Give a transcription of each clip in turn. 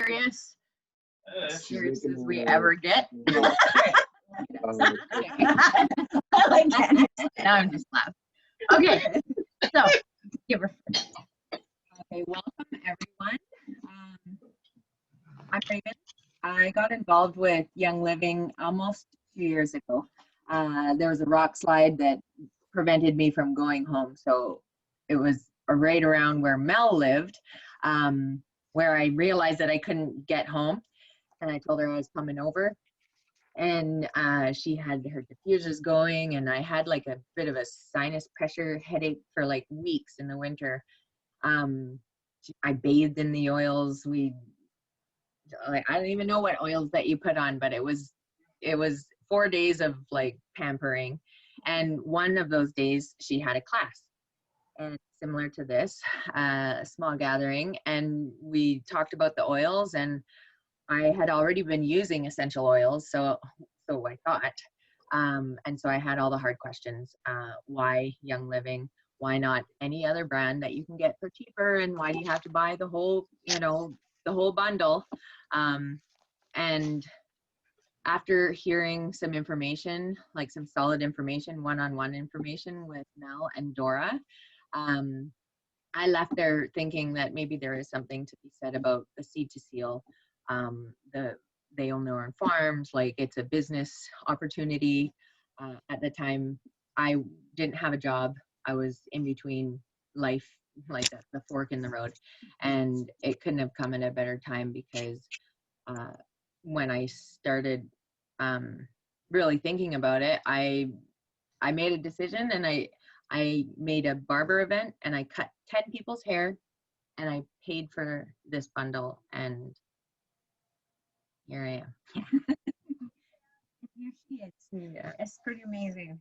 serious as we ever get. I like that. Now I'm just laughing. Okay, so give her. Okay, welcome everyone. I'm Raven. I got involved with Young Living almost 2 years ago. There was a rock slide that prevented me from going home, so it was right around where Mel lived, where I realized that I couldn't get home, and I told her I was coming over. And she had her diffusers going, and I had like a bit of a sinus pressure headache for like weeks in the winter. I bathed in the oils. I don't even know what oils that you put on, but it was 4 days of like pampering. And one of those days she had a class, and similar to this, a small gathering, and we talked about the oils, and I had already been using essential oils, so I thought. And so I had all the hard questions. Why Young Living? Why not any other brand that you can get for cheaper? And why do you have to buy the whole, the whole bundle? And after hearing some information, like some solid information, one-on-one information with Mel and Dora, I left there thinking that maybe there is something to be said about the seed to seal. They own their own farms, like it's a business opportunity. At the time, I didn't have a job. I was in between life, like the fork in the road, and it couldn't have come at a better time, because when I started really thinking about it, I made a decision, and I made a barber event, and I cut 10 people's hair, and I paid for this bundle, and here I am. Here she is. Yeah. It's pretty amazing.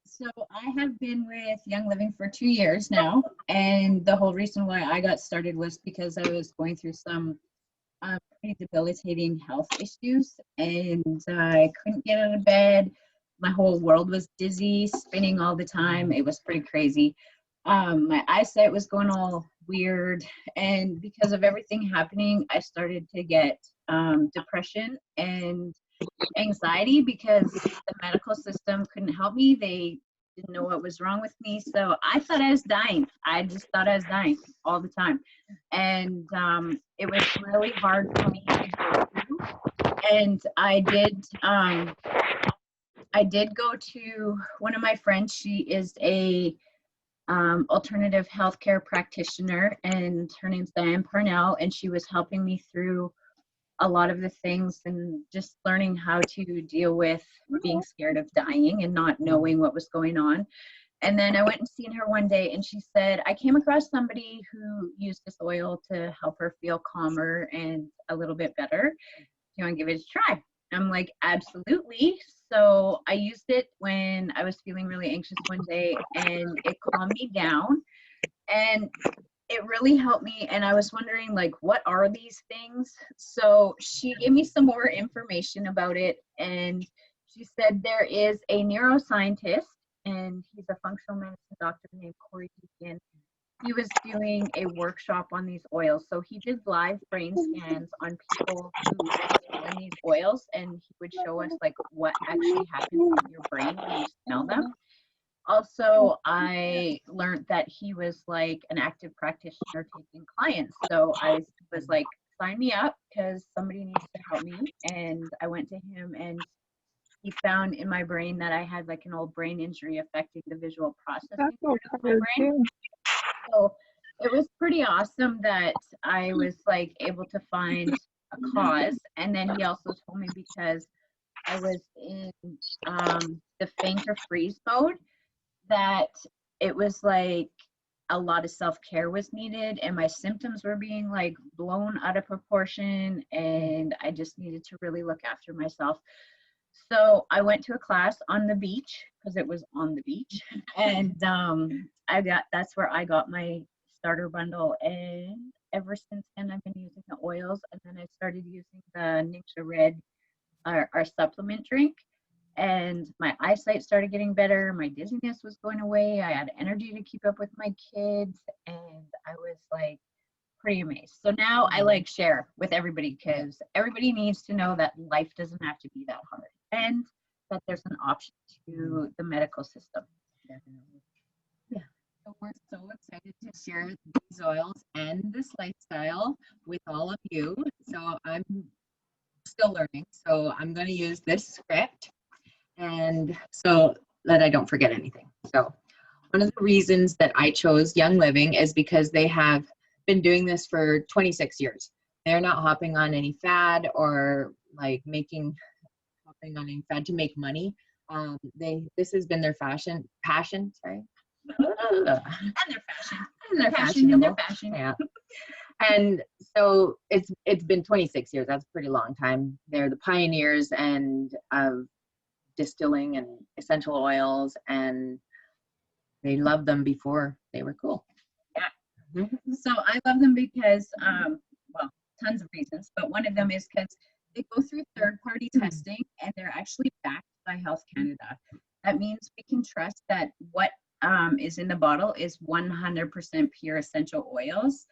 So I have been with Young Living for 2 years now, and the whole reason why I got started was because I was going through some pretty debilitating health issues, and I couldn't get out of bed. My whole world was dizzy, spinning all the time. It was pretty crazy. My eyesight was going all weird, and because of everything happening, I started to get depression and anxiety because the medical system couldn't help me. They didn't know what was wrong with me, so I thought I was dying. I just thought I was dying all the time, and it was really hard for me to go through. And I did go to one of my friends. She is a alternative healthcare practitioner, and her name's Diane Parnell, and she was helping me through a lot of the things and just learning how to deal with being scared of dying and not knowing what was going on. And then I went and seen her one day, and she said, I came across somebody who used this oil to help her feel calmer and a little bit better. Do you want to give it a try? I'm like, absolutely. So I used it when I was feeling really anxious one day, and it calmed me down, and it really helped me. And I was wondering, like, what are these things? So she gave me some more information about it, and she said there is a neuroscientist, and he's a functional medicine doctor named Corey Deacon. He was doing a workshop on these oils. So he did live brain scans on people who were in these oils, and he would show us like what actually happens in your brain when you smell them. Also, I learned that he was like an active practitioner taking clients. So I was like, sign me up because somebody needs to help me. And I went to him, and he found in my brain that I had like an old brain injury affecting the visual processing part of my brain. So it was pretty awesome that I was like able to find a cause. And then he also told me, because I was in the faint or freeze mode, that it was like a lot of self-care was needed, and my symptoms were being like blown out of proportion, and I just needed to really look after myself. So I went to a class on the beach, because it was on the beach, and that's where I got my starter bundle. And ever since then I've been using the oils, and then I started using the nht red, our supplement drink, and my eyesight started getting better. My dizziness was going away. I had energy to keep up with my kids, and I was like, pretty amazed. So now I like share with everybody because everybody needs to know that life doesn't have to be that hard and that there's an option to the medical system. Definitely. Yeah. So we're so excited to share these oils and this lifestyle with all of you. So I'm still learning. So I'm going to use this script and so that I don't forget anything. So one of the reasons that I chose Young Living is because they have been doing this for 26 years. They're not hopping on any fad or like hopping on any fad to make money. This has been their passion, sorry. And their fashion. And their Passion in their fashion. Yeah. And so it's been 26 years. That's a pretty long time. They're the pioneers and of distilling and essential oils, and they loved them before they were cool. Yeah. So I love them because, well, tons of reasons, but one of them is because they go through third-party testing and they're actually backed by Health Canada. That means we can trust that what is in the bottle is 100% pure essential oils.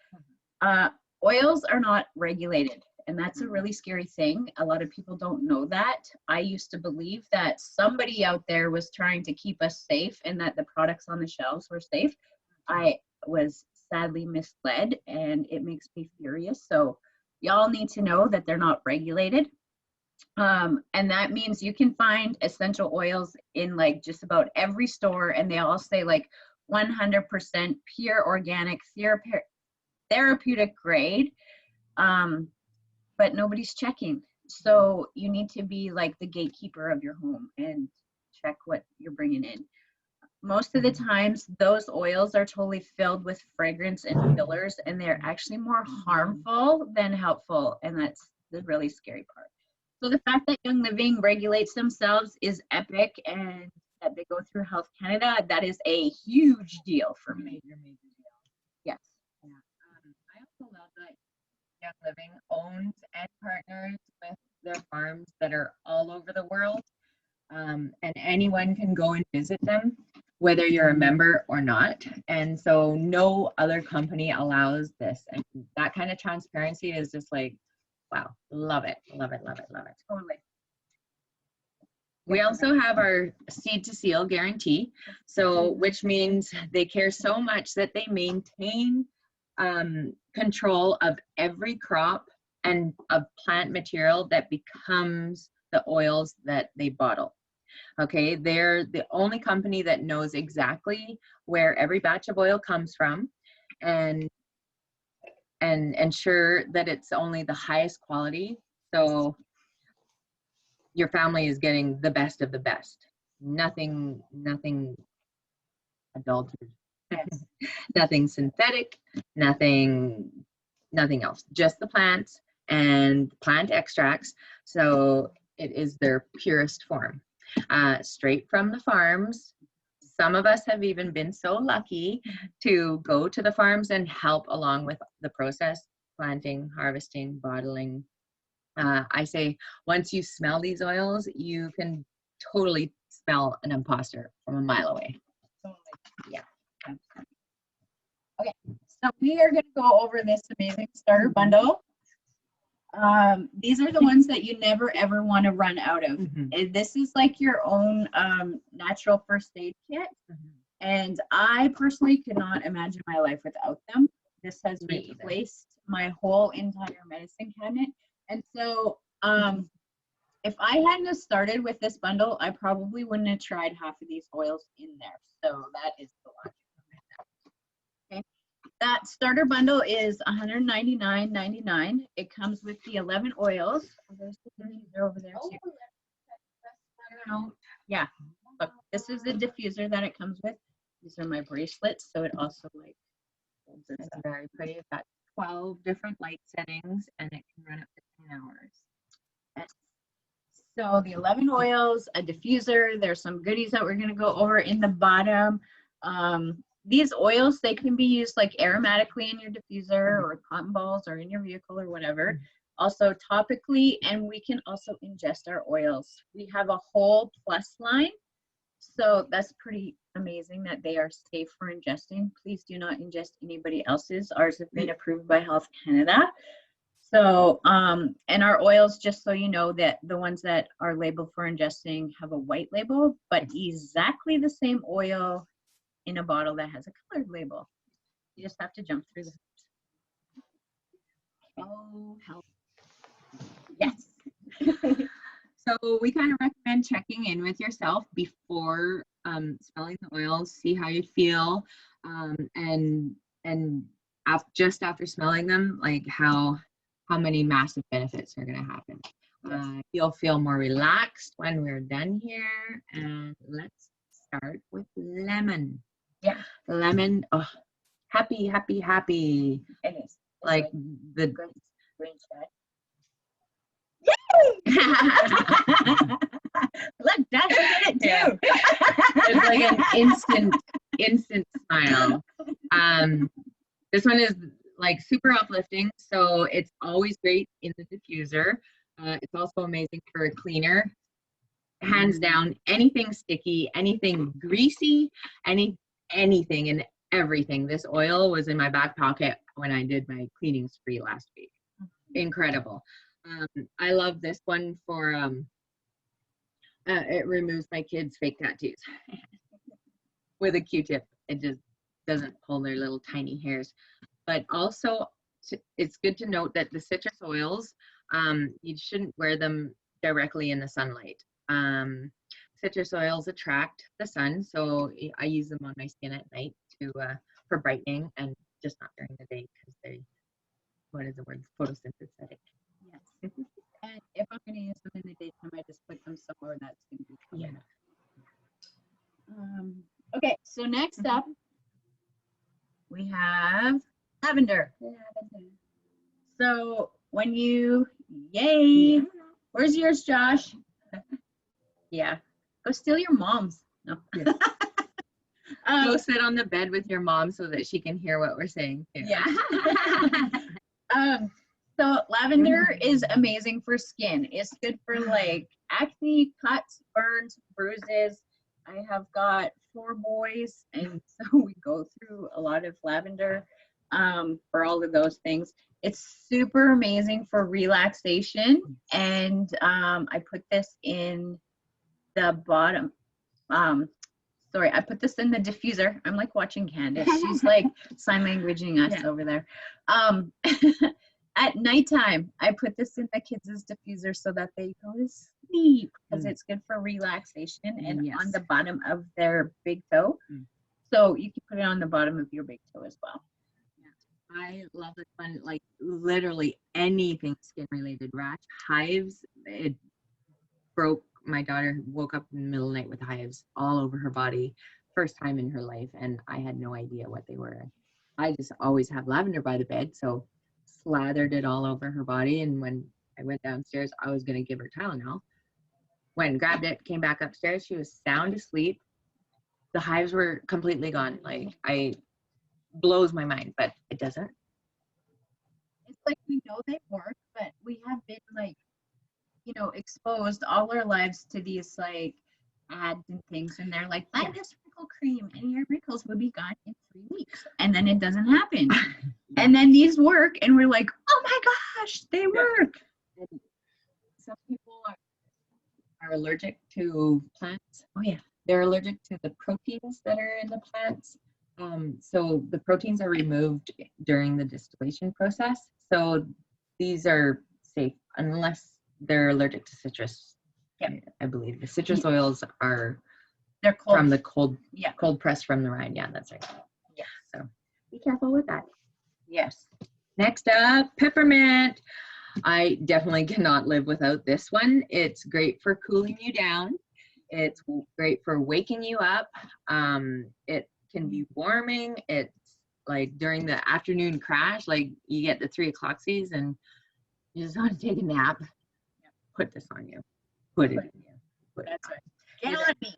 Oils are not regulated, and that's a really scary thing. A lot of people don't know that. I used to believe that somebody out there was trying to keep us safe and that the products on the shelves were safe. I was sadly misled, and it makes me furious. So y'all need to know that they're not regulated. And that means you can find essential oils in like just about every store, and they all say like 100% pure organic therapeutic grade, but nobody's checking. So you need to be like the gatekeeper of your home and check what you're bringing in. Most of the times those oils are totally filled with fragrance and fillers, and they're actually more harmful than helpful, and that's the really scary part. So the fact that Young Living regulates themselves is epic, and that they go through Health Canada, that is a huge deal for me. Major deal. Yes. Yeah. I also love that Young Living owns and partners with their farms that are all over the world. And anyone can go and visit them, whether you're a member or not. And so no other company allows this. And that kind of transparency is just like, wow, love it, love it, love it, love it. Totally. We also have our seed to seal guarantee, so which means they care so much that they maintain control of every crop and of plant material that becomes the oils that they bottle. Okay, they're the only company that knows exactly where every batch of oil comes from, and ensure that it's only the highest quality. So your family is getting the best of the best. Nothing adulterated. Yes. Nothing synthetic, nothing else. Just the plants and plant extracts. So it is their purest form. Straight from the farms. Some of us have even been so lucky to go to the farms and help along with the process, planting, harvesting, bottling. I say once you smell these oils, you can totally smell an imposter from a mile away. Totally. Yeah. Okay, so we are going to go over this amazing starter bundle. These are the ones that you never ever want to run out of. This is like your own natural first aid kit, and I personally could not imagine my life without them. This has replaced my whole entire medicine cabinet, and so if I hadn't have started with this bundle, I probably wouldn't have tried half of these oils in there. So that is the logic. Okay. That starter bundle is $199.99. It comes with the 11 oils. Oh, there's the diffuser over there too. Yeah, look, this is the diffuser that it comes with. These are my bracelets, so it also like holds it. It's very pretty. It's got 12 different light settings, and it can run up to 10 hours. Yes. So the 11 oils, a diffuser. There's some goodies that we're going to go over in the bottom. These oils, they can be used like aromatically in your diffuser or cotton balls or in your vehicle or whatever. Also topically, and we can also ingest our oils. We have a whole plus line So that's pretty amazing that they are safe for ingesting. Please do not ingest anybody else's. Ours have been approved by Health Canada. So, and our oils, just so you know, that the ones that are labeled for ingesting have a white label, but exactly the same oil in a bottle that has a colored label. You just have to jump through the hoops. Oh, help. Yes. So we kind of recommend checking in with yourself before smelling the oils, see how you feel, and just after smelling them, like how many massive benefits are going to happen. Yes. You'll feel more relaxed when we're done here. And let's start with lemon. Yeah. Lemon, oh, happy, happy, happy. It is. Like the green sky. Look, Dad did it too. It's like an instant smile. This one is like super uplifting, so it's always great in the diffuser. It's also amazing for a cleaner. Hands down, anything sticky, anything greasy, anything and everything. This oil was in my back pocket when I did my cleaning spree last week. Incredible. I love this one for it removes my kids' fake tattoos with a Q-tip. It just doesn't pull their little tiny hairs. But also, it's good to note that the citrus oils, you shouldn't wear them directly in the sunlight. Citrus oils attract the sun, so I use them on my skin at night for brightening, and just not during the day because they, what is the word, photosynthetic. Yes. And if I'm going to use them in the daytime, I just put them somewhere that's going to be covered. Yeah. Okay, so next up, we have lavender. So when you, yay, where's yours, Josh? Yeah, go steal your mom's. No. Yeah. Go sit on the bed with your mom so that she can hear what we're saying too. Yeah. So lavender is amazing for skin. It's good for like acne, cuts, burns, bruises. I have got 4 boys, and so we go through a lot of lavender for all of those things. It's super amazing for relaxation, and I put this in the bottom. Sorry, I put this in the diffuser. I'm like watching Candace. She's like sign languaging us over there. At nighttime, I put this in the kids' diffuser so that they go to sleep because it's good for relaxation and on the bottom of their big toe. So you can put it on the bottom of your big toe as well. I love this one. Like literally anything skin related, rash, hives. It broke. My daughter woke up in the middle of the night with hives all over her body, first time in her life, and I had no idea what they were. I just always have lavender by the bed, so slathered it all over her body, and when I went downstairs, I was going to give her Tylenol. Went and grabbed it, came back upstairs, she was sound asleep. The hives were completely gone. Like, blows my mind, but it doesn't. It's like we know they work, but we have been like, you know, exposed all our lives to these like ads and things, and they're like, buy this wrinkle cream and your wrinkles will be gone in 3 weeks, and then it doesn't happen. And then these work, and we're like, oh my gosh, they work. And some people are allergic to plants. Oh yeah, they're allergic to the proteins that are in the plants. So the proteins are removed during the distillation process. So these are safe unless they're allergic to citrus. Yeah, I believe the citrus oils they're cold. From the cold press from the rind. Yeah, that's right. Yeah. So be careful with that. Yes. Next up, peppermint. I definitely cannot live without this one. It's great for cooling you down. It's great for waking you up. It can be warming. It's like during the afternoon crash, like you get the 3 o'clocksies and you just want to take a nap. Put this on you. Put it in you. That's right. Get on me.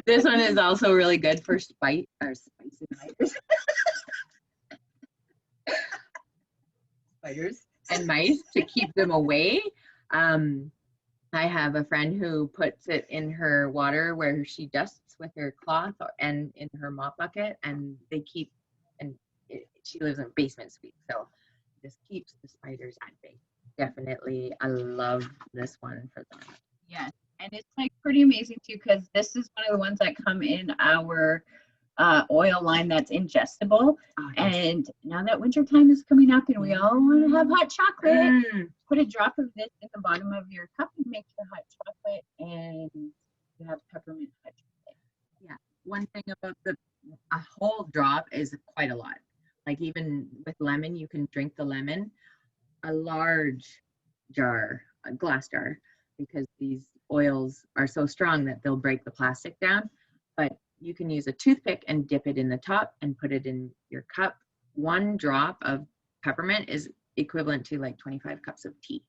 This one is also really good for spices. Spiders. and mice to keep them away. I have a friend who puts it in her water where she dusts with her cloth and in her mop bucket, and they keep, and she lives in a basement suite, so this keeps the spiders at bay. Definitely, I love this one for that. Yes, and it's like pretty amazing too, because this is one of the ones that come in our oil line that's ingestible. Oh, yes. And now that winter time is coming up and we all want to have hot chocolate, put a drop of this in the bottom of your cup and make your hot chocolate, and you have peppermint hot chocolate. Yeah, one thing about a whole drop is quite a lot. Like even with lemon, you can drink the lemon. A large jar, a glass jar, because these oils are so strong that they'll break the plastic down. But you can use a toothpick and dip it in the top and put it in your cup. One drop of peppermint is equivalent to like 25 cups of tea.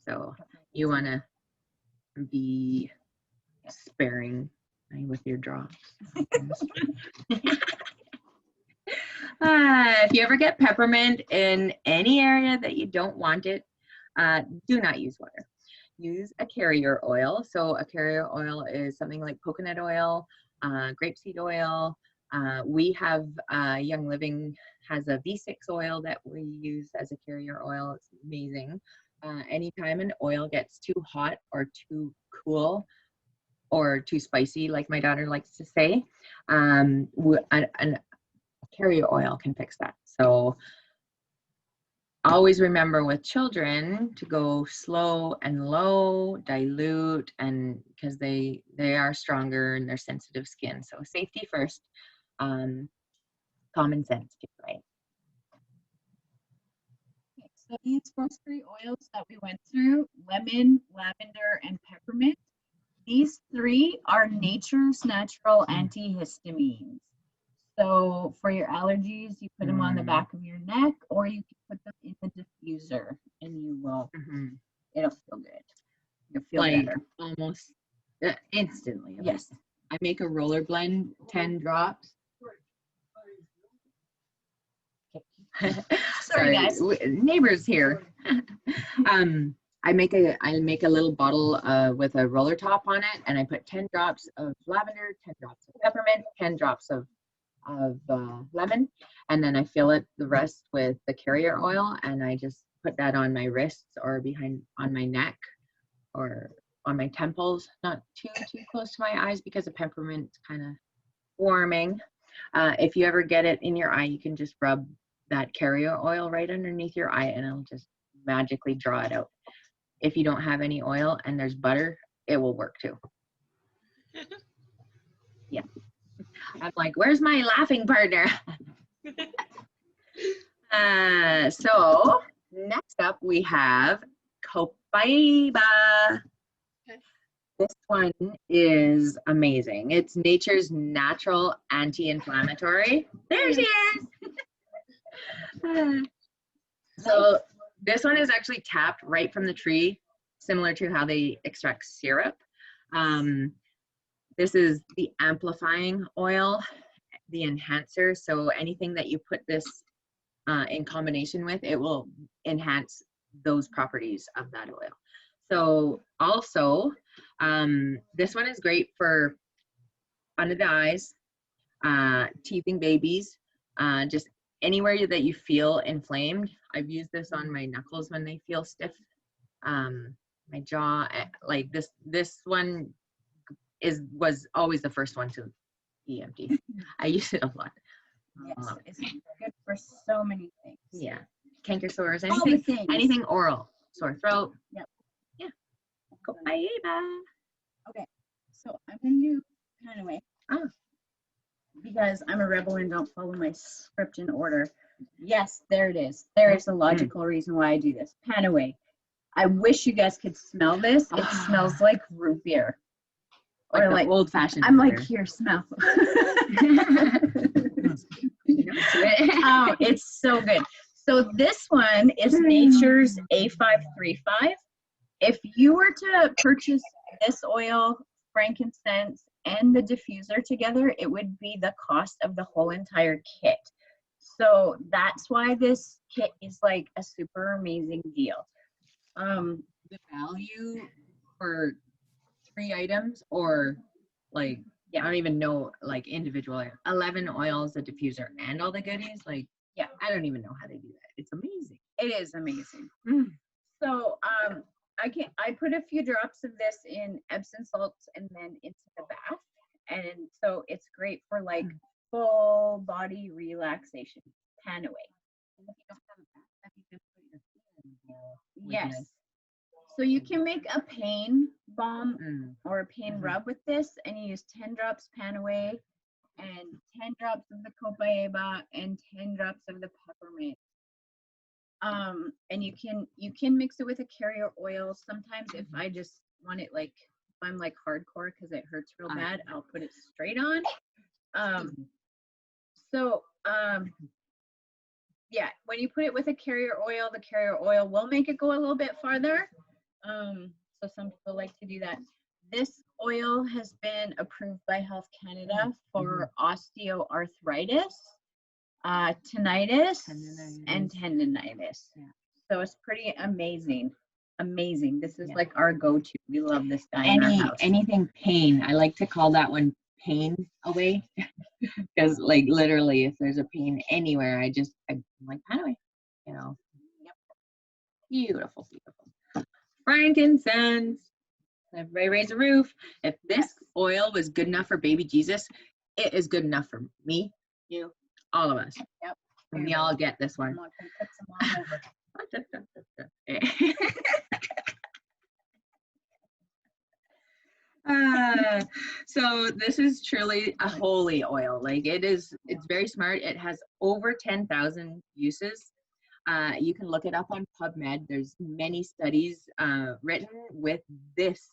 So you want to be sparing with your drops. If you ever get peppermint in any area that you don't want it, do not use water. Use a carrier oil. So a carrier oil is something like coconut oil, grapeseed oil. We have Young Living has a V6 oil that we use as a carrier oil. It's amazing. Anytime an oil gets too hot or too cool or too spicy, like my daughter likes to say, a carrier oil can fix that. So always remember with children to go slow and low, dilute, and because they are stronger and they're sensitive skin. So safety first, common sense too, right? Okay, so these grocery oils that we went through, lemon, lavender, and peppermint, these three are nature's natural antihistamines. So for your allergies, you put them on the back of your neck, or you can put them in the diffuser, and you will, it'll feel good. You'll feel like better. almost instantly. Yes. I make a roller blend, 10 drops. Sorry, guys. Neighbors here. I make a little bottle with a roller top on it, and I put 10 drops of lavender, 10 drops of peppermint, 10 drops of lemon, and then I fill it the rest with the carrier oil, and I just put that on my wrists or on my neck or on my temples, not too close to my eyes because the peppermint's kind of warming. If you ever get it in your eye, you can just rub that carrier oil right underneath your eye and it'll just magically draw it out. If you don't have any oil and there's butter, it will work too. Yeah. I'm like, where's my laughing partner? So next up we have copaiba. This one is amazing. It's nature's natural anti-inflammatory. There she is. So this one is actually tapped right from the tree, similar to how they extract syrup. This is the amplifying oil, the enhancer. So anything that you put this in combination with, it will enhance those properties of that oil. So also, this one is great for under the eyes, teething babies, just anywhere that you feel inflamed. I've used this on my knuckles when they feel stiff, my jaw, like this one was always the first one to be empty. I use it a lot. Yes, it's good for so many things. Yeah, canker sores, anything oral, sore throat. Yep. Yeah. Copaiba. Okay, so I'm gonna do Panaway. Because I'm a rebel and don't follow my script in order. Yes, there it is. There is a logical reason why I do this. Panaway. I wish you guys could smell this. It smells like root beer. Or like old-fashioned. I'm like, here, smell. Oh, it's so good. So this one is Nature's A535. If you were to purchase this oil, frankincense, and the diffuser together, it would be the cost of the whole entire kit. So that's why this kit is like a super amazing deal. The value for 3 items, or like, yeah, I don't even know, like individual 11 oils, a diffuser, and all the goodies. Like, yeah, I don't even know how they do that. It's amazing. It is amazing. So I put a few drops of this in Epsom salts and then into the bath, and so it's great for like full body relaxation, tan away. And if you don't have a bath, you can put your feet in there. Yes. So you can make a pain balm or a pain rub with this, and you use 10 drops pan away and 10 drops of the copaiba and 10 drops of the peppermint. And you can mix it with a carrier oil. Sometimes if I just want it, like if I'm like hardcore because it hurts real bad, I'll put it straight on. Yeah, when you put it with a carrier oil, the carrier oil will make it go a little bit farther. So some people like to do that. This oil has been approved by Health Canada for osteoarthritis, tinnitus, and tendonitis. Yeah. So it's pretty amazing. Amazing. This is like our go-to. We love this guy in our house. Anything pain. I like to call that one pain away, because like literally, if there's a pain anywhere, I'm like pan away. You know. Yep. Beautiful, beautiful. Frankincense. Everybody raise a roof. If this oil was good enough for baby Jesus, it is good enough for me, you, all of us. Yep. We all get this one. So this is truly a holy oil. Like it's very smart. It has over 10,000 uses. You can look it up on PubMed. There's many studies written with this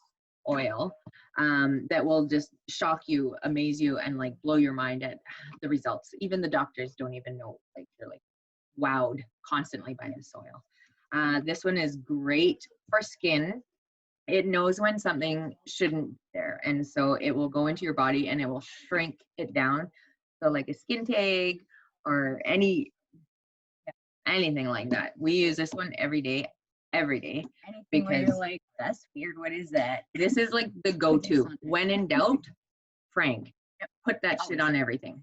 oil that will just shock you, amaze you, and like blow your mind at the results. Even the doctors don't even know, like they're like wowed constantly by this oil. This one is great for skin. It knows when something shouldn't be there, and so it will go into your body and it will shrink it down. So like a skin tag or anything like that. We use this one every day. Anything because where you're like, that's weird, what is that? This is like the go-to. When in doubt, Frank, put that shit on everything.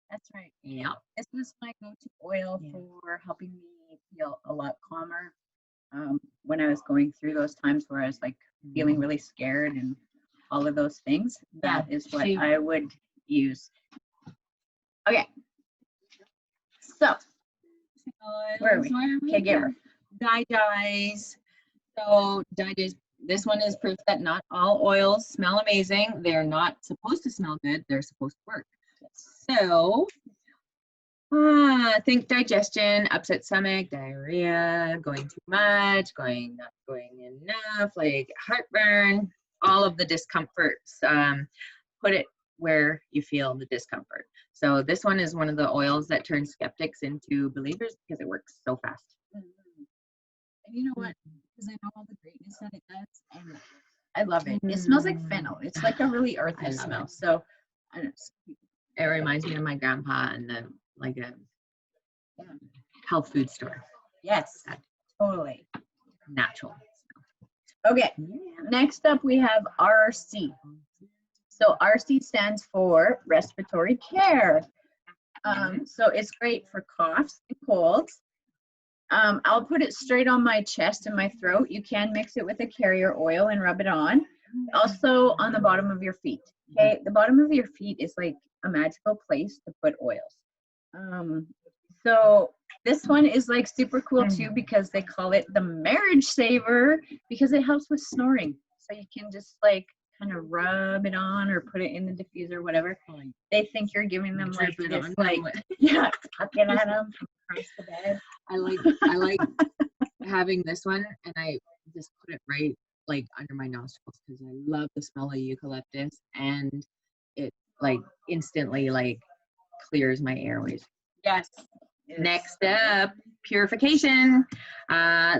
That's right. Yeah. This was my go-to oil for helping me feel a lot calmer when I was going through those times where I was like feeling really scared and all of those things. That is what I would use. Okay. So, where are we? Okay, give her. Dyes. So dyes. This one is proof that not all oils smell amazing. They're not supposed to smell good. They're supposed to work. So, think digestion, upset stomach, diarrhea, going too much, not going enough, like heartburn, all of the discomforts. Put it where you feel the discomfort. So this one is one of the oils that turns skeptics into believers because it works so fast. And you know what? Because I know all the greatness that it does, and I love it. It smells like fennel. It's like a really earthy smell. So I don't know. It reminds me of my grandpa and like a health food store. Yes, totally. Natural. Okay, next up we have RC. So RC stands for respiratory care. So it's great for coughs and colds. I'll put it straight on my chest and my throat. You can mix it with a carrier oil and rub it on. Also on the bottom of your feet. Okay, the bottom of your feet is like a magical place to put oils. So this one is like super cool too because they call it the marriage saver because it helps with snoring. So you can just like kind of rub it on or put it in the diffuser, whatever. They think you're giving them like this, like tucking at them across the bed. I like having this one, and I just put it right like under my nostrils because I love the smell of eucalyptus, and it like instantly like clears my airways. Yes. Next up, purification.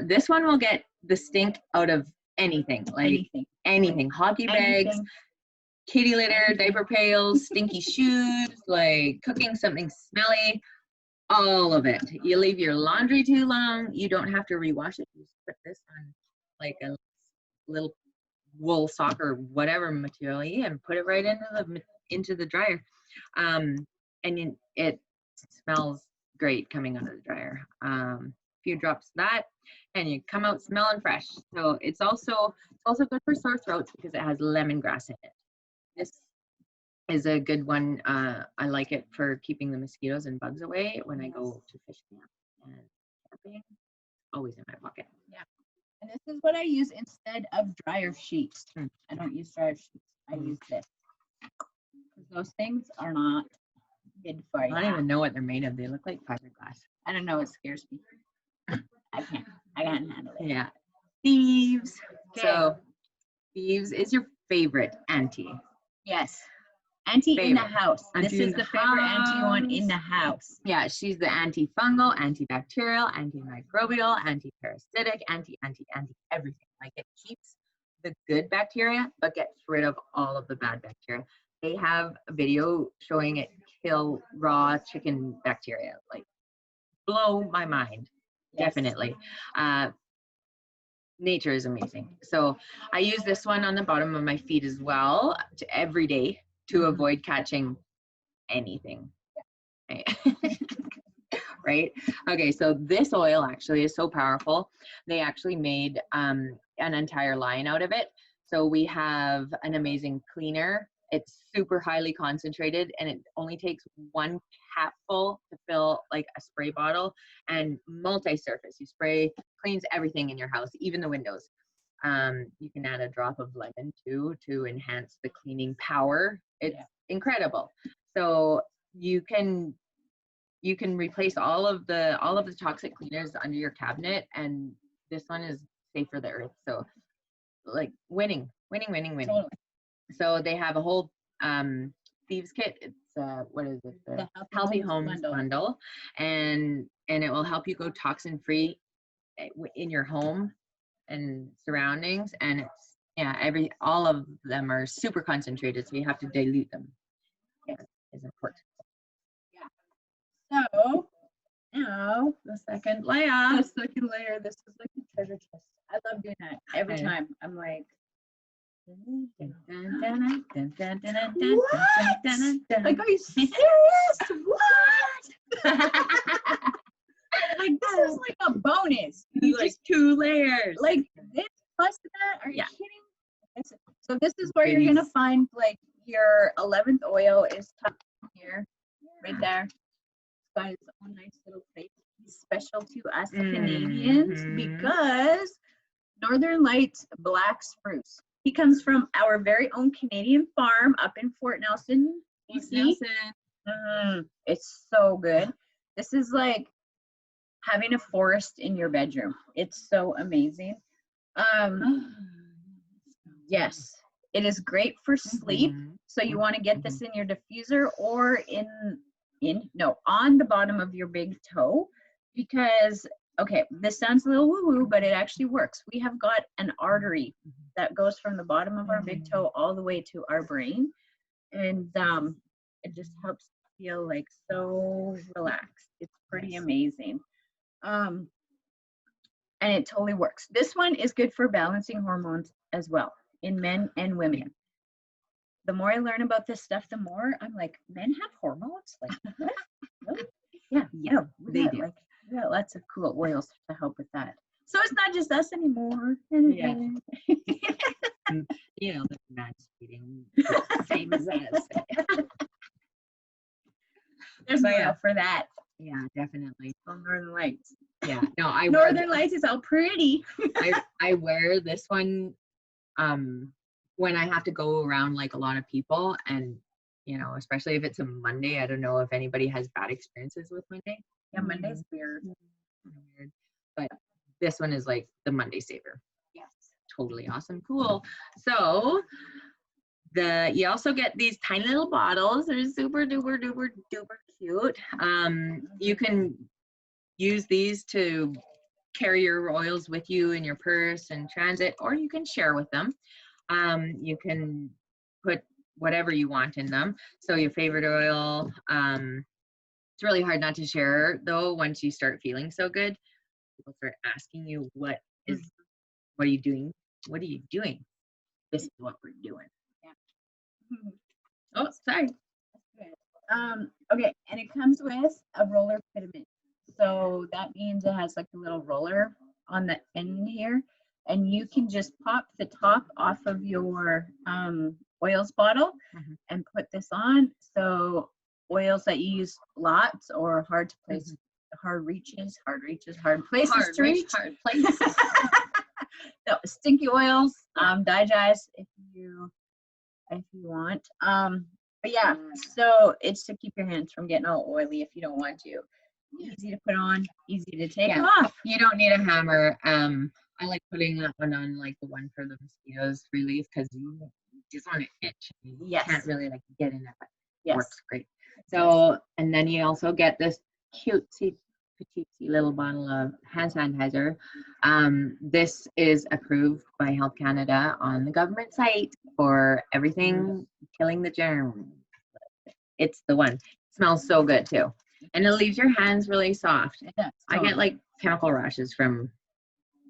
This one will get the stink out of anything, like anything. Hockey bags, kitty litter, diaper pails, stinky shoes, like cooking something smelly, all of it. You leave your laundry too long, you don't have to rewash it. You just put this on like a little wool sock or whatever material and put it right into the dryer. And it smells great coming out of the dryer. A few drops of that and you come out smelling fresh. So it's also good for sore throats because it has lemongrass in it. This is a good one. I like it for keeping the mosquitoes and bugs away when I go to fish camp and camping. Always in my pocket. Yeah. And this is what I use instead of dryer sheets. I don't use dryer sheets. I use this. Those things are not good for you. I don't even know what they're made of. They look like fiberglass. I don't know. It scares me. I can't handle it. Yeah. Thieves. Okay. So thieves is your favorite auntie. Yes. Auntie in the house. Auntie this is the favorite auntie one in the house. Yeah, she's the antifungal, antibacterial, antimicrobial, antiparasitic, anti everything. Like it keeps the good bacteria, but gets rid of all of the bad bacteria. They have a video showing it kill raw chicken bacteria. Like blow my mind. Yes. Definitely. Nature is amazing. So I use this one on the bottom of my feet as well every day to avoid catching anything. Right? Okay, so this oil actually is so powerful. They actually made an entire line out of it. So we have an amazing cleaner. It's super highly concentrated and it only takes one capful to fill like a spray bottle, and multi-surface. You spray, cleans everything in your house, even the windows. You can add a drop of lemon too to enhance the cleaning power. It's incredible. So you can replace all of the toxic cleaners under your cabinet, and this one is safe for the earth. So like winning. Totally. So they have a whole thieves kit. It's what is it? The Healthy Homes bundle. And it will help you go toxin free in your home and surroundings. And it's all of them are super concentrated, so you have to dilute them. Yeah, it's important. Yeah. So now the second layer. This is like a treasure chest. I love doing that every time. I'm like, what? Like, are you serious? What? Like, this is like a bonus. You like 2 layers. Like this plus that? Are you kidding? So this is where you're gonna find like your 11th oil is tucked here, right there. It's got its own nice little place. It's special to us Canadians because Northern Lights Black Spruce. He comes from our very own Canadian farm up in Fort Nelson, BC. It's so good. This is like having a forest in your bedroom. It's so amazing. Yes, it is great for sleep. So you want to get this in your diffuser or on the bottom of your big toe, because okay, this sounds a little woo-woo, but it actually works. We have got an artery that goes from the bottom of our big toe all the way to our brain. And it just helps feel like so relaxed. It's pretty amazing. And it totally works. This one is good for balancing hormones as well in men and women. The more I learn about this stuff, the more I'm like, men have hormones? Like, what? Really? Yeah, they do. Like, we got lots of cool oils to help with that. So it's not just us anymore. Yeah. You know, the man's eating same as us. There's oil for that. Yeah, definitely. From Northern Lights. Yeah. No, Northern Lights is all pretty. I wear this one when I have to go around like a lot of people, and you know, especially if it's a Monday. I don't know if anybody has bad experiences with Monday. Yeah, Monday's weird. But this one is like the Monday saver. Yes. Totally awesome. Cool. So you also get these tiny little bottles. They're super duper duper duper cute. You can use these to carry your oils with you in your purse and transit, or you can share with them. You can put whatever you want in them. So your favorite oil. It's really hard not to share though once you start feeling so good. People start asking you, what are you doing? What are you doing? This is what we're doing. Yeah. Oh, sorry. Okay, and it comes with a roller vitamin. So that means it has like a little roller on the end here, and you can just pop the top off of your oils bottle and put this on. So oils that you use lots or hard to place, hard reaches, hard places to reach. Hard places. No, stinky oils, digest if you want. But yeah, so it's to keep your hands from getting all oily if you don't want to. Easy to put on, easy to take off. You don't need a hammer. I like putting that one on, like the one for the mosquitoes relief, because you just want to itch. You can't really like get in it, but it works great. So, and then you also get this cutesy petitesy little bottle of hand sanitizer. This is approved by Health Canada on the government site for everything killing the germ. It's the one. It smells so good too. And it leaves your hands really soft. I get like chemical rashes from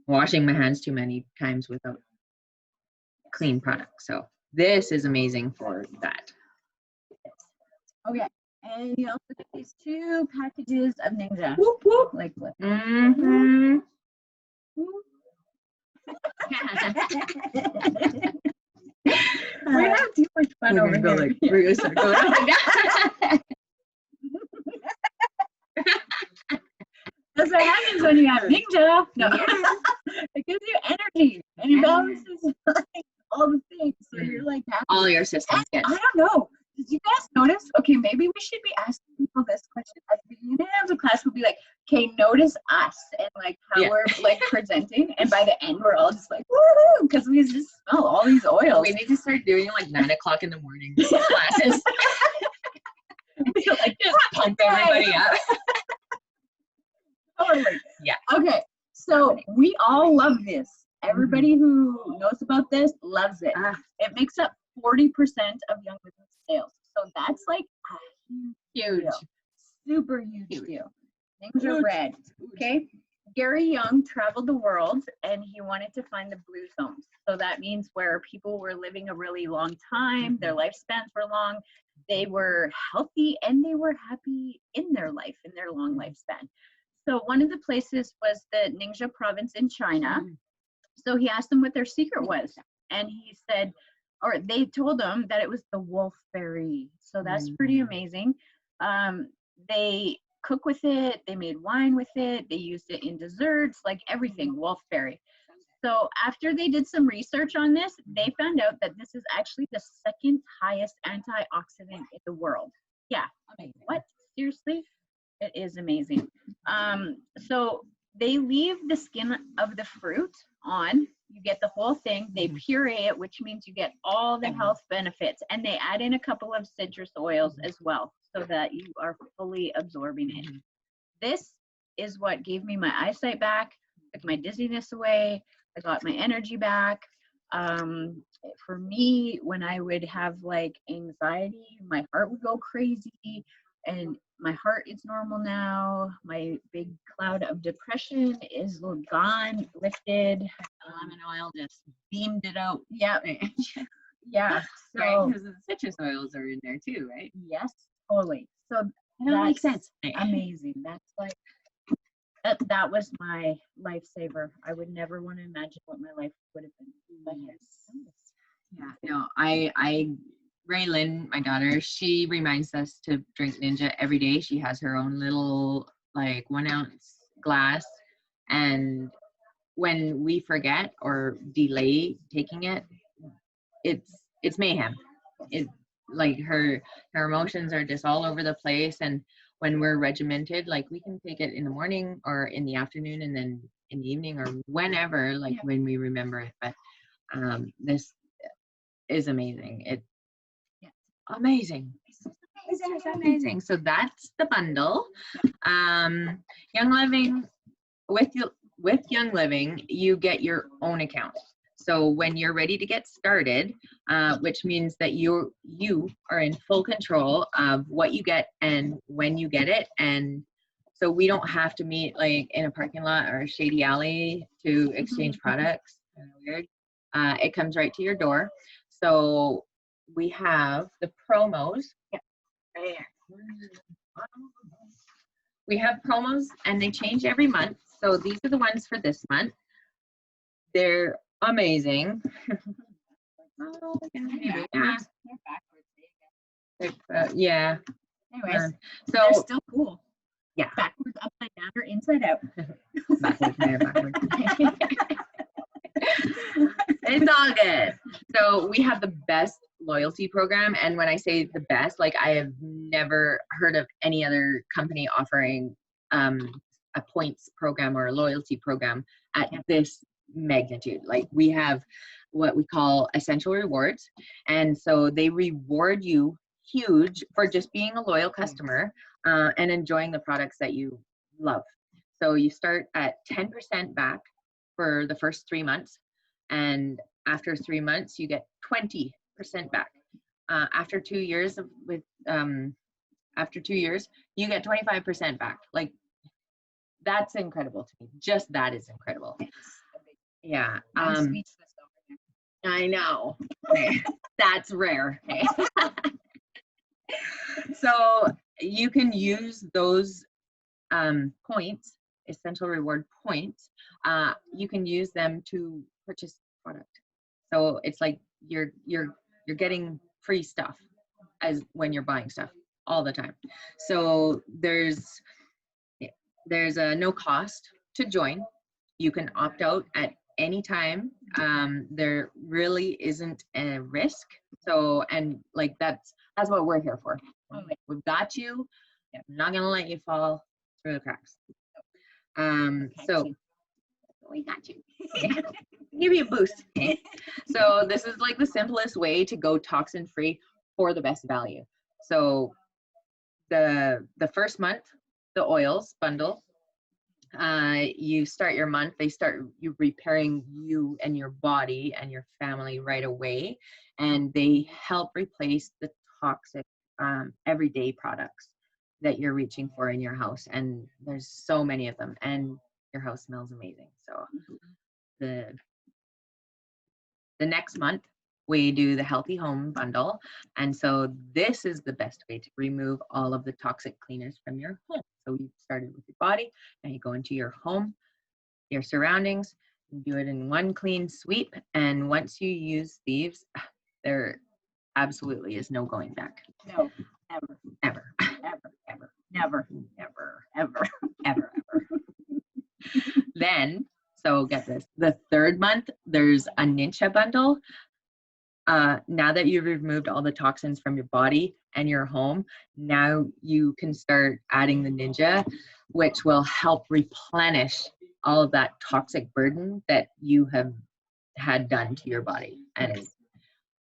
washing my hands too many times without clean products. So this is amazing for that. Okay. And you also get these 2 packages of Ninja. Whoop, whoop. Like what? We have too much fun over here. Like, we're gonna start going up. That's what happens when you have Ninja. No. It gives you energy and it balances like all the things. So you're like happy. All your systems. I don't know. Did you guys notice? Okay, maybe we should be asking people this question at the beginning of the class. We'll be like, okay, notice us and like how we're like presenting. And by the end, we're all just like, woohoo, because we just smell all these oils. We need to start doing like 9 o'clock in the morning classes. Like just pump everybody up. Totally. Yeah. Okay, so we all love this. Everybody who knows about this loves it. It makes up 40% of young women's sales. So that's like a huge deal. Super huge deal. Things are red. Okay. Gary Young traveled the world and he wanted to find the blue zones. So that means where people were living a really long time, their lifespans were long, they were healthy, and they were happy in their life, in their long lifespan. So one of the places was the Ningxia province in China. So he asked them what their secret was. And he said, or they told him that it was the wolfberry. So that's pretty amazing. They cook with it. They made wine with it. They used it in desserts, like everything, wolfberry. So after they did some research on this, they found out that this is actually the 2nd highest antioxidant in the world. Yeah. Amazing. What? Seriously? It is amazing. So they leave the skin of the fruit on. You get the whole thing. They puree it, which means you get all the health benefits. And they add in a couple of citrus oils as well, so that you are fully absorbing it. This is what gave me my eyesight back, took my dizziness away. I got my energy back. For me, when I would have like anxiety, my heart would go crazy. And my heart is normal now. My big cloud of depression is gone, lifted. Lemon oil just beamed it out. Yeah. Yeah. So, right, because the citrus oils are in there too, right? Yes, totally. So that makes sense. Amazing. That's like, that was my lifesaver. I would never want to imagine what my life would have been. Yeah, no, Raylan, my daughter, she reminds us to drink Ninja every day. She has her own little like 1 ounce glass, and when we forget or delay taking it, it's mayhem. It like her emotions are just all over the place, and when we're regimented, like we can take it in the morning or in the afternoon, and then in the evening or whenever, like when we remember it. But this is amazing. It's amazing. It's amazing. So that's the bundle. Young Living, with Young Living, you get your own account. So when you're ready to get started, which means that you are in full control of what you get and when you get it. And so we don't have to meet like in a parking lot or a shady alley to exchange products. Kind of weird. It comes right to your door. So we have the promos. We have promos and they change every month. So these are the ones for this month. They're amazing. Yeah. Anyways, so they're still cool. Yeah. Backwards, upside down, or inside out. backwards. It's all good. So we have the best loyalty program. And when I say the best, like I have never heard of any other company offering a points program or a loyalty program at this magnitude. Like we have what we call essential rewards. And so they reward you huge for just being a loyal customer and enjoying the products that you love. So you start at 10% back for the first 3 months. And after 3 months, you get 20% back. After 2 years after 2 years, you get 25% back. Like that's incredible to me. Just that is incredible. Yeah. I'm speechless over here. I know. That's rare. So you can use those points, essential reward points. You can use them to purchase product. So it's like you're getting free stuff as when you're buying stuff all the time. So there's a no cost to join. You can opt out at any time. There really isn't a risk. So, and like that's what we're here for. We've got you. I'm not gonna let you fall through the cracks. So we got you. Give you a boost. Okay? So this is like the simplest way to go toxin free for the best value. So the first month, the oils bundle, you start your month, they start you repairing you and your body and your family right away, and they help replace the toxic everyday products that you're reaching for in your house. And there's so many of them, and your house smells amazing. So the next month we do the healthy home bundle, and so this is the best way to remove all of the toxic cleaners from your home. So you started with your body, and you go into your home, your surroundings, and do it in one clean sweep. And once you use these, there absolutely is no going back. No, ever. Never. Then, so get this, the third month, there's a nht bundle. Now that you've removed all the toxins from your body and your home, now you can start adding the nht, which will help replenish all of that toxic burden that you have had done to your body. And it's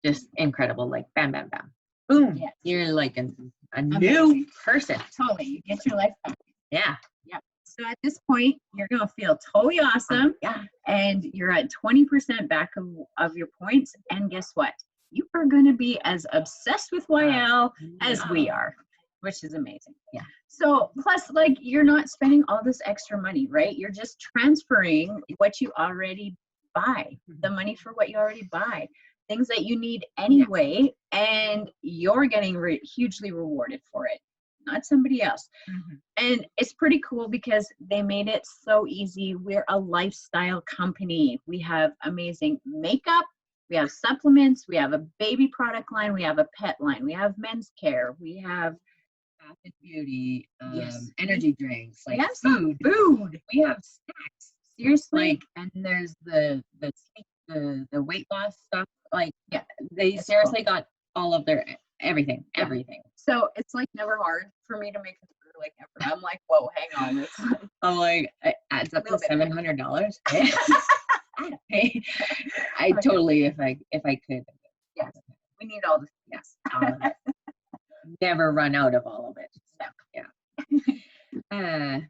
just incredible, like bam, bam, bam. Boom, yes. You're like a new person. Totally, you get your life back. Yeah. Yeah. So at this point, you're going to feel totally awesome. Yeah. And you're at 20% back of your points. And guess what? You are going to be as obsessed with YL as we are, which is amazing. Yeah. So plus, like, you're not spending all this extra money, right? You're just transferring what you already buy, the money for what you already buy, things that you need anyway, and you're getting hugely rewarded for it, not somebody else. And it's pretty cool because they made it so easy. We're a lifestyle company. We have amazing makeup, we have supplements, we have a baby product line, we have a pet line, we have men's care, we have bath and beauty, energy drinks, like food. We have snacks. Seriously. Like, and there's the weight loss stuff. Like, yeah, they seriously got all of their everything. So it's like never hard for me to make it through, like ever. I'm like, whoa, hang on. I'm like, it adds up to $700. I totally, if I could. Yes, we need all this. Yes, all of it. Never run out of all of it. So, yeah.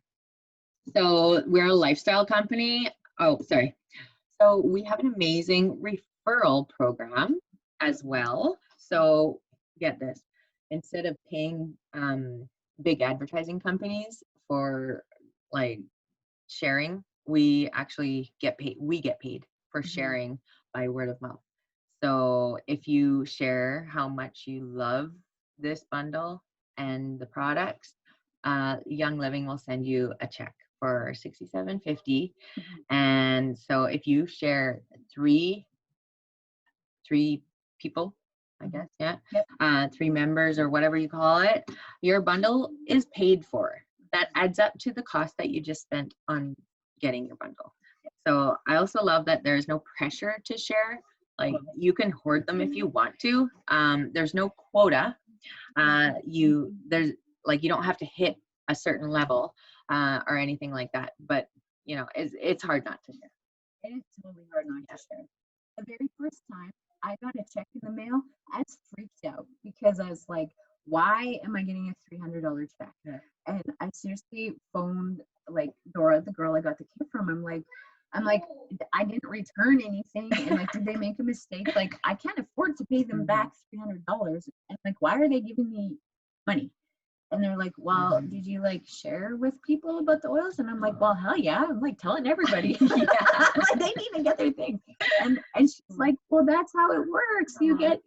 So we're a lifestyle company. Oh, sorry. So we have an amazing referral program as well. So get this, instead of paying big advertising companies for like sharing, we actually get paid. We get paid for sharing by word of mouth. So if you share how much you love this bundle and the products, Young Living will send you a check for $67.50. And so if you share three people, I guess, yeah, three members or whatever you call it, your bundle is paid for. That adds up to the cost that you just spent on getting your bundle. So I also love that there's no pressure to share. Like you can hoard them if you want to. There's no quota. You don't have to hit a certain level or anything like that. But you know, it's hard not to share. It is totally hard not to share. The very first time I got a check in the mail, I was freaked out because I was like, why am I getting a $300 check? Yeah. And I seriously phoned like Dora, the girl I got the kit from. I'm like, I didn't return anything. And like, did they make a mistake? Like, I can't afford to pay them back $300. And like, why are they giving me money? And they're like, well, did you like share with people about the oils? And I'm like, well, hell yeah. I'm like telling everybody. Like, they need to get their thing. And she's like, well, that's how it works. You get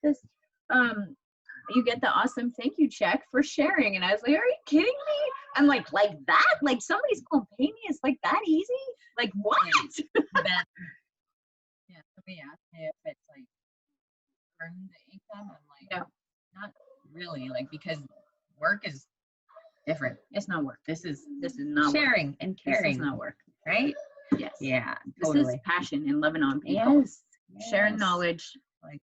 this, you get the awesome thank you check for sharing. And I was like, are you kidding me? I'm like that? Like somebody's gonna pay me? It's like that easy? Like what? Yeah, somebody asked me if it's like earned income. I'm like, no, not really. Like, because work is different. It's not work. This is not sharing work. and caring. This is not work. Right? Yes. Yeah, totally. This is passion and loving on people. Yes. Sharing knowledge. Like,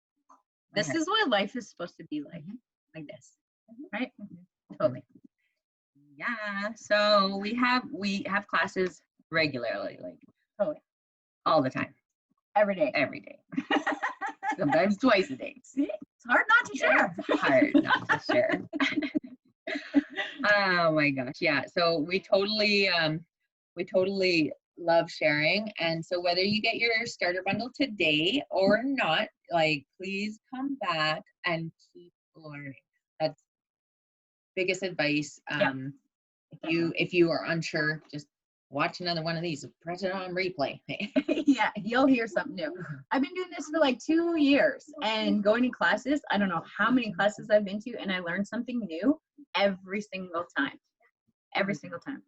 this is what life is supposed to be like. Like this. Right? Totally. Yeah. So we have classes regularly, like totally. All the time. Every day. Sometimes twice a day. See? It's hard not to share. It's hard not to share. Oh my gosh. Yeah. So we totally love sharing. And so whether you get your starter bundle today or not, like, please come back and keep learning. That's biggest advice. If you are unsure, just watch another one of these, press it on replay. Yeah, you'll hear something new. I've been doing this for like 2 years and going to classes. I don't know how many classes I've been to, and I learned something new every single time. Every single time.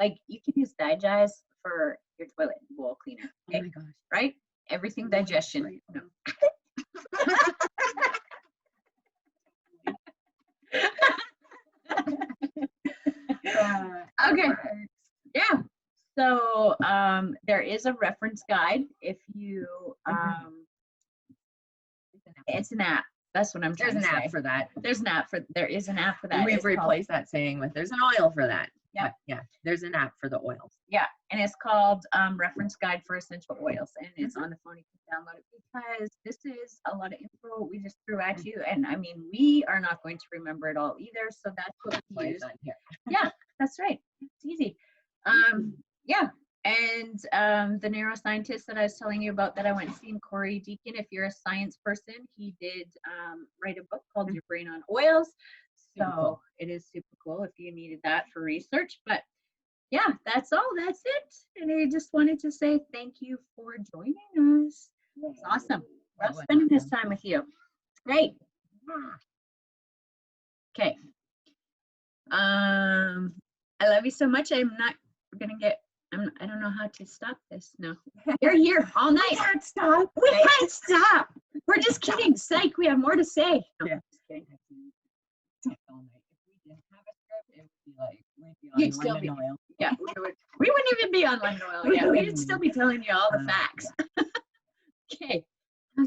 Like, you can use digest for your toilet bowl cleaner. Okay? Oh my gosh. Right? Everything digestion. No. Okay. Yeah. So there is a reference guide if you it's an app. That's what I'm trying to say. There's an app for that. There is an app for that. We've replaced that saying with there's an oil for that. Yeah. But yeah, there's an app for the oils. Yeah, and it's called Reference Guide for Essential Oils, and it's on the phone. You can download it because this is a lot of info we just threw at you, and I mean, we are not going to remember it all either, so that's what we use. Yeah, that's right. It's easy. Yeah, and the neuroscientist that I was telling you about that I went seeing, Corey Deacon, if you're a science person, he did write a book called Your Brain on Oils. So it is super cool if you needed that for research. But yeah, that's all. That's it. And I just wanted to say thank you for joining us. It's awesome. Love spending this time with you. It's great. Okay. I love you so much. I don't know how to stop this. No. You're here all night. We can't stop. We can't stop. We're just kidding. Psych, we have more to say. No, yeah. Just kidding. All night. If we didn't have a script, it would be like we'd be on lemon oil. Yeah, we wouldn't even be on lemon oil. Yeah, we'd still be telling you all the facts. Okay.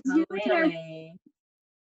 See you later.